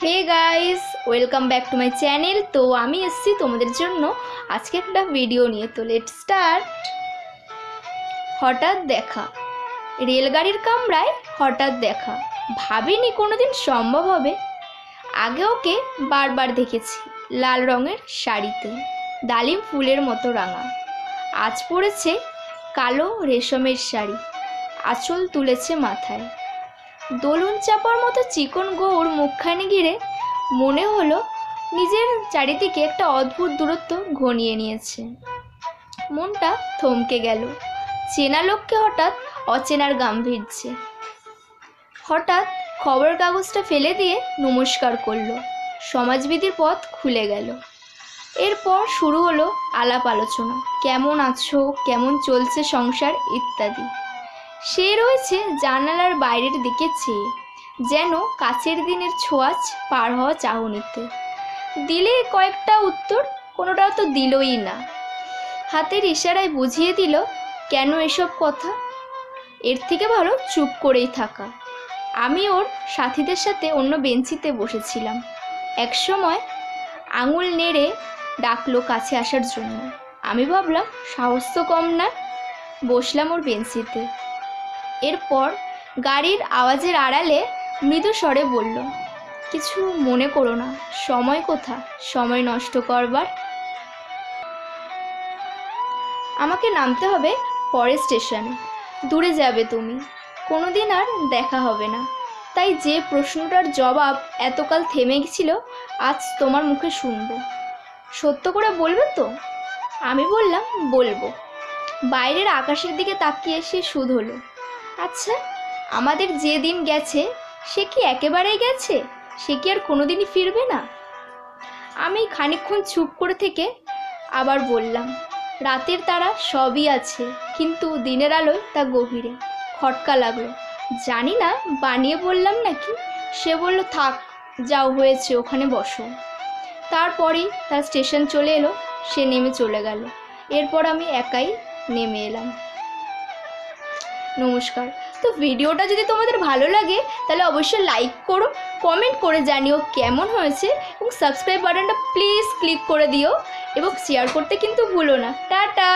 Hey guys, welcome back to my channel. তো আমি এসেছি তোমাদের জন্য আজকে একটা ভিডিও নিয়ে। তো লেটস স্টার্ট। হঠাৎ দেখা। রেলগাড়ির কামরায় হঠাৎ দেখা, ভাবিনি কোনোদিন সম্ভব হবে। আগে ওকে বারবার দেখেছি লাল রঙের শাড়িতে, ডালিম ফুলের মতো রাঙা। আজ পরেছে কালো রেশমের শাড়ি, আঁচল তুলেছে মাথায়। দোলন চাপার মতো চিকন গৌর মুখখানি ঘিরে মনে হলো নিজের চারিদিকে একটা অদ্ভুত দূরত্ব ঘনিয়ে নিয়েছে। মনটা থমকে গেল। চেনা লোককে হঠাৎ অচেনার গাম্ভীর্যে। হঠাৎ খবর কাগজটা ফেলে দিয়ে নমস্কার করলো। সমাজবিধির পথ খুলে গেল। এরপর শুরু হলো আলাপ আলোচনা, কেমন আছো, কেমন চলছে সংসার ইত্যাদি। সে রয়েছে জানালার বাইরের দিকে চেয়ে, যেন কাছের দিনের ছোঁয়াচ পার হওয়া চাহনিতে। দিলে কয়েকটা উত্তর, কোনোটাও তো দিলই না। হাতের ইশারায় বুঝিয়ে দিল কেন এসব কথা। এর থেকে ভালো চুপ করেই থাকা। আমি ওর সাথীদের সাথে অন্য বেঞ্চিতে বসেছিলাম। একসময় আঙুল নেড়ে ডাকলো কাছে আসার জন্য। আমি ভাবলাম সাহস তো কম না, বসলাম ওর বেঞ্চিতে। এরপর গাড়ির আওয়াজের আড়ালে মৃদু স্বরে বলল, কিছু মনে করো না, সময় কোথা সময় নষ্ট করবার। আমাকে নামতে হবে পরের স্টেশনে, দূরে যাবে তুমি, কোনোদিন আর দেখা হবে না। তাই যে প্রশ্নটার জবাব এতকাল থেমে গেছিল, আজ তোমার মুখে শুনবো। সত্য করে বলবে তো? আমি বললাম বলবো। বাইরের আকাশের দিকে তাকিয়ে সে শুধ হলো, আচ্ছা, আমাদের যে দিন গেছে সে কি একেবারেই গেছে? সে কি আর কোনোদিনই ফিরবে না? আমি খানিকক্ষণ চুপ করে থেকে আবার বললাম, রাতের তারা সবই আছে, কিন্তু দিনের আলোয় তা গভীরে। খটকা লাগলো, জানি না বানিয়ে বললাম নাকি। সে বলল, থাক, যাও হয়েছে, ওখানে বসো। তারপরেই তার স্টেশন চলে এলো, সে নেমে চলে গেল। এরপর আমি একাই নেমে এলাম। নমস্কার। তো ভিডিওটা যদি তোমাদের ভালো লাগে তাহলে অবশ্যই লাইক করো, কমেন্ট করে জানিও কেমন হয়েছে, এবং সাবস্ক্রাইব বাটনটা প্লিজ ক্লিক করে দিও, এবং শেয়ার করতে কিন্তু ভুলো না। টাটা।